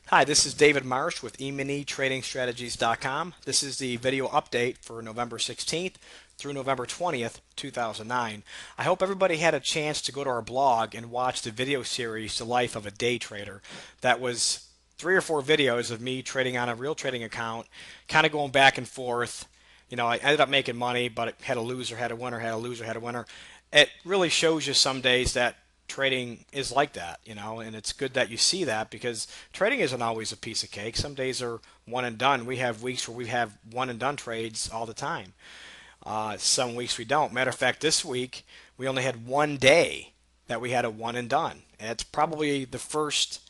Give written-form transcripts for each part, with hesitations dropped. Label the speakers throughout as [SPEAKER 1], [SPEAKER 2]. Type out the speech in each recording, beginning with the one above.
[SPEAKER 1] Hi, this is David Marsh with EminiTradingStrategies.com. This is the video update for November 16th through November 20th, 2009. I hope everybody had a chance to go to our blog and watch the video series, The Life of a Day Trader. That was 3 or 4 videos of me trading on a real trading account, kind of going back and forth. I ended up making money, but it had a loser, had a winner, had a loser, had a winner. It really shows you some days that trading is like that, and it's good that you see that because trading isn't always a piece of cake. Some days are one and done. We have weeks where we have one and done trades all the time. Some weeks we don't. Matter of fact, this week we only had one day that we had a one and done. And it's probably the first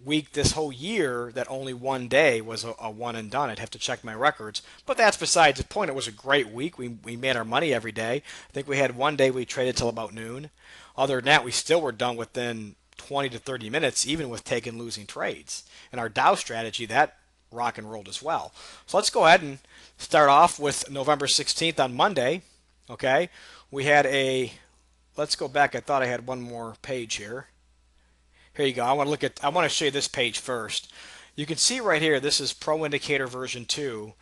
[SPEAKER 1] week this whole year that only one day was a one and done. I'd have to check my records, but that's besides the point. It was a great week. We made our money every day. I think we had one day we traded till about noon. Other than that, we still were done within 20 to 30 minutes, even with taking losing trades. And our Dow strategy, that rock and rolled as well. So let's go ahead and start off with November 16th on Monday. Okay, we had let's go back. I thought I had one more page here. Here you go. I want to show you this page first. You can see right here, this is Pro Indicator version 2.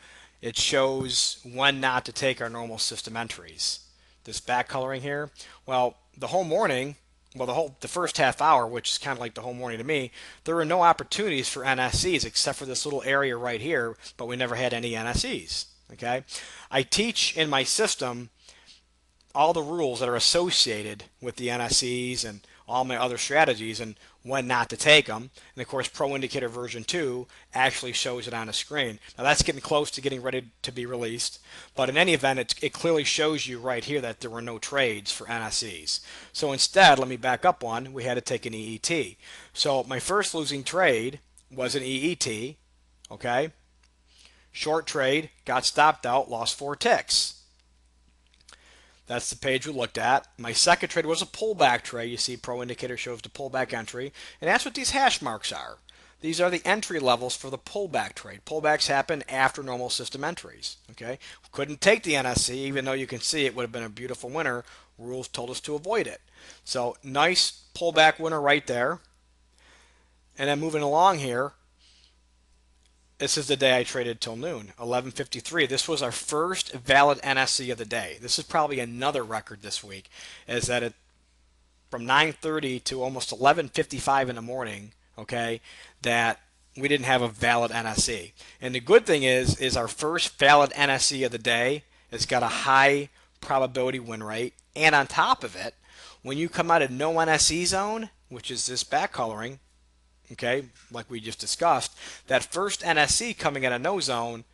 [SPEAKER 1] It shows when not to take our normal system entries. This back coloring here, well, the whole morning, the first half hour, which is kind of like the whole morning to me, there were no opportunities for NSEs except for this little area right here, but we never had any NSEs. Okay, I teach in my system all the rules that are associated with the NSEs and all my other strategies and when not to take them. And of course, Pro Indicator version 2 actually shows it on a screen. Now that's getting close to getting ready to be released, but in any event, it clearly shows you right here that there were no trades for NSEs. So instead, let me back up one, we had to take an EET. So my first losing trade was an EET, okay? Short trade, got stopped out, lost 4 ticks. That's the page we looked at. My second trade was a pullback trade. You see Pro Indicator shows the pullback entry. And that's what these hash marks are. These are the entry levels for the pullback trade. Pullbacks happen after normal system entries. Okay, couldn't take the NSC even though you can see it would have been a beautiful winner. Rules told us to avoid it. So nice pullback winner right there. And then moving along here, this is the day I traded till noon, 11:53. This was our first valid NSC of the day. This is probably another record this week, is that from 9:30 to almost 11:55 in the morning, okay, that we didn't have a valid NSC. And the good thing is our first valid NSC of the day has got a high probability win rate. And on top of it, when you come out of no NSE zone, which is this back coloring, okay, like we just discussed, that first NSC coming out of no zone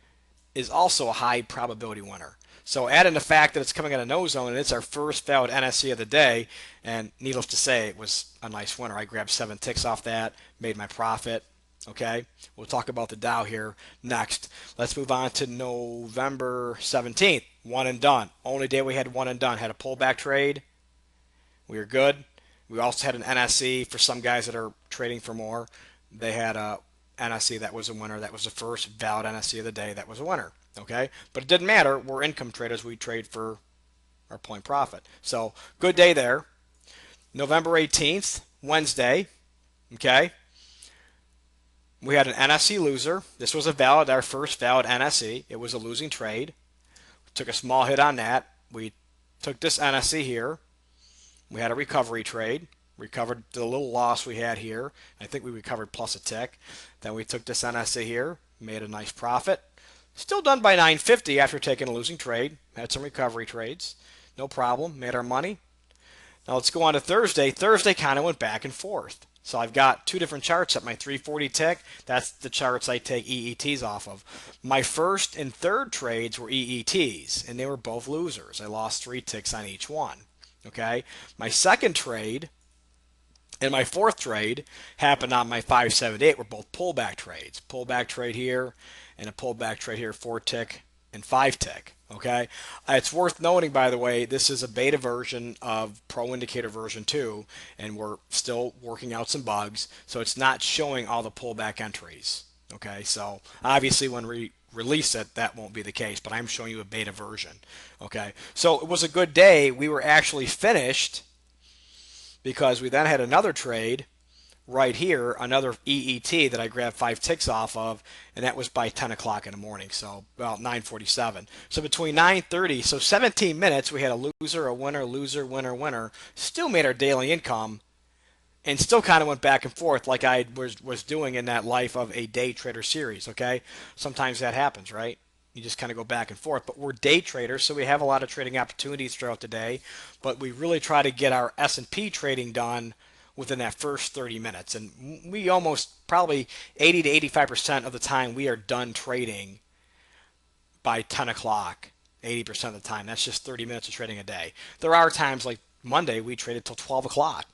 [SPEAKER 1] is also a high probability winner. So add in the fact that it's coming out of no zone and it's our first valid NSC of the day, and needless to say, it was a nice winner. I grabbed 7 ticks off that, made my profit. Okay, we'll talk about the Dow here next. Let's move on to November 17th. One and done. Only day we had one and done. Had a pullback trade. We were good. We also had an NSE for some guys that are trading for more. They had a NSE that was a winner. That was the first valid NSE of the day. That was a winner. Okay, but it didn't matter. We're income traders. We trade for our point profit. So good day there. November 18th, Wednesday. Okay, we had an NSE loser. This was our first valid NSE. It was a losing trade. We took a small hit on that. We took this NSE here. We had a recovery trade, recovered the little loss we had here. I think we recovered plus a tick. Then we took this NSA here, made a nice profit. Still done by 950 after taking a losing trade. Had some recovery trades. No problem, made our money. Now let's go on to Thursday. Thursday kind of went back and forth. So I've got 2 different charts at my 340 tick. That's the charts I take EETs off of. My first and third trades were EETs, and they were both losers. I lost 3 ticks on each one. Okay, my second trade and my fourth trade happened on my 578. Were both pullback trades. Pullback trade here and a pullback trade here, 4 tick and 5 tick. Okay, it's worth noting, by the way, this is a beta version of Pro Indicator version 2, and we're still working out some bugs, so it's not showing all the pullback entries. Okay, so obviously when we release it, that won't be the case, but I'm showing you a beta version. Okay, so it was a good day. We were actually finished because we then had another trade right here another EET that I grabbed 5 ticks off of, and that was by 10 o'clock in the morning, so about 9:47. So between 9:30, so 17 minutes, we had a loser, a winner, loser, winner, winner. Still made our daily income, and still kind of went back and forth like I was doing in that life of a day trader series. Okay, sometimes that happens, right? You just kind of go back and forth. But we're day traders, so we have a lot of trading opportunities throughout the day. But we really try to get our S&P trading done within that first 30 minutes. And we almost probably 80 to 85% of the time we are done trading by 10 o'clock. 80% of the time. That's just 30 minutes of trading a day. There are times like Monday we traded till 12 o'clock.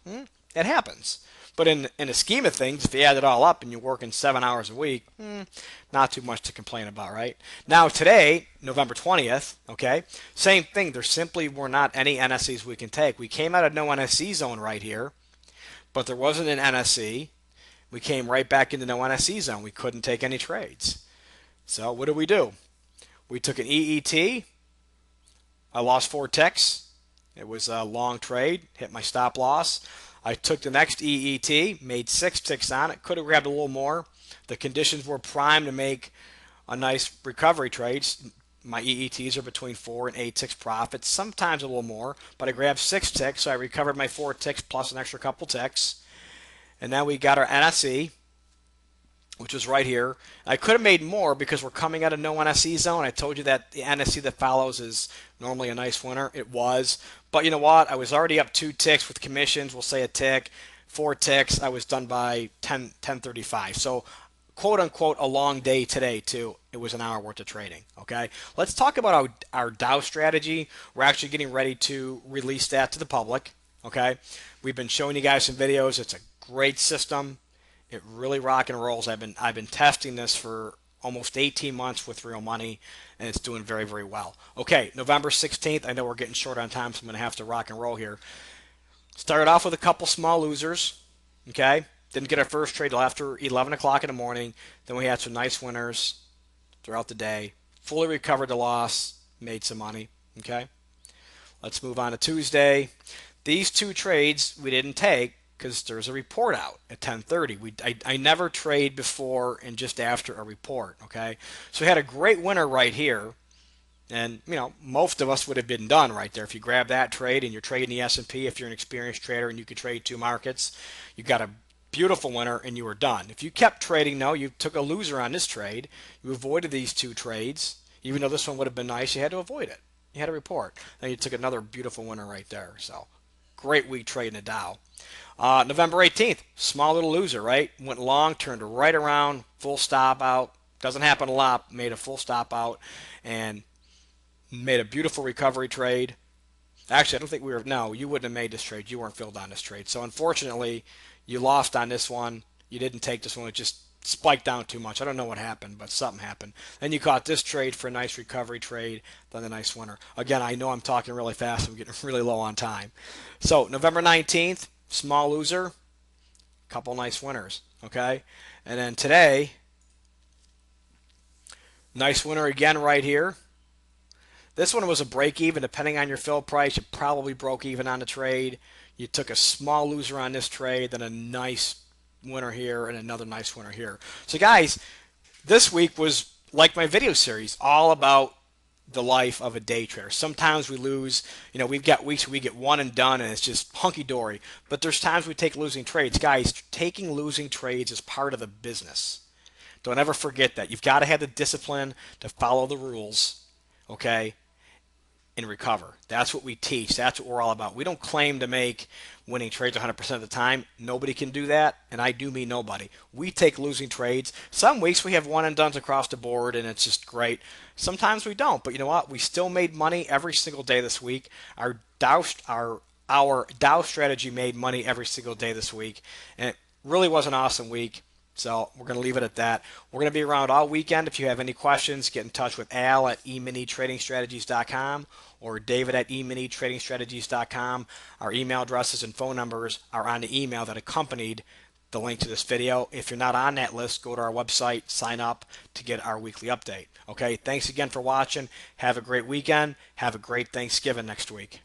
[SPEAKER 1] It happens. But in the scheme of things, if you add it all up and you're working 7 hours a week, not too much to complain about, right? Now today, November 20th, okay, same thing. There simply were not any NSEs we can take. We came out of no NSE zone right here, but there wasn't an NSE. We came right back into no NSE zone. We couldn't take any trades. So what do? We took an EET. I lost 4 ticks. It was a long trade, hit my stop loss. I took the next EET, made 6 ticks on it. Could have grabbed a little more. The conditions were primed to make a nice recovery trade. My EETs are between 4 and 8 ticks profit, sometimes a little more, but I grabbed 6 ticks, so I recovered my 4 ticks plus an extra couple ticks. And then we got our NSE, which was right here. I could have made more because we're coming out of no NSE zone. I told you that the NSE that follows is normally a nice winner. It was. But you know what? I was already up 2 ticks with commissions. We'll say a tick. 4 ticks. I was done by 10:35. So, quote unquote, a long day today, too. It was an hour worth of trading. Okay? Let's talk about our Dow strategy. We're actually getting ready to release that to the public. Okay? We've been showing you guys some videos. It's a great system. It really rock and rolls. I've been testing this for almost 18 months with real money, and it's doing very, very well. Okay, November 16th. I know we're getting short on time, so I'm going to have to rock and roll here. Started off with a couple small losers. Okay, didn't get our first trade till after 11 o'clock in the morning. Then we had some nice winners throughout the day. Fully recovered the loss, made some money. Okay, let's move on to Tuesday. These 2 trades we didn't take because there's a report out at 10:30. I never trade before and just after a report, okay? So we had a great winner right here, and you know most of us would have been done right there. If you grab that trade and you're trading the S&P, if you're an experienced trader and you could trade 2 markets, you got a beautiful winner and you were done. If you kept trading, no, you took a loser on this trade. You avoided these 2 trades, even though this one would have been nice. You had to avoid it. You had a report. Then you took another beautiful winner right there. So great week trading the Dow. November 18th, small little loser, right? Went long, turned right around, full stop out. Doesn't happen a lot. Made a full stop out and made a beautiful recovery trade. Actually, I don't think we were, no, you wouldn't have made this trade. You weren't filled on this trade. So unfortunately, you lost on this one. You didn't take this one. It just spiked down too much. I don't know what happened, but something happened. Then you caught this trade for a nice recovery trade, then a nice winner. Again, I know I'm talking really fast. I'm getting really low on time. So November 19th, small loser, couple nice winners, okay? And then today, nice winner again right here. This one was a break even. Depending on your fill price, you probably broke even on the trade. You took a small loser on this trade, then a nice winner here and another nice winner here. So guys, this week was like my video series, all about the life of a day trader. Sometimes we lose, you know, we've got weeks where we get one and done and it's just hunky-dory. But there's times we take losing trades. Guys, taking losing trades is part of the business. Don't ever forget that. You've got to have the discipline to follow the rules, okay, and recover. That's what we teach. That's what we're all about. We don't claim to make winning trades 100% of the time. Nobody can do that, and I do mean nobody. We take losing trades. Some weeks we have one and dones across the board, and it's just great. Sometimes we don't, but you know what? We still made money every single day this week. Our Dow strategy made money every single day this week, and it really was an awesome week. So we're going to leave it at that. We're going to be around all weekend. If you have any questions, get in touch with Al at eminitradingstrategies.com or David at eminitradingstrategies.com. Our email addresses and phone numbers are on the email that accompanied the link to this video. If you're not on that list, go to our website, sign up to get our weekly update. Okay, thanks again for watching. Have a great weekend. Have a great Thanksgiving next week.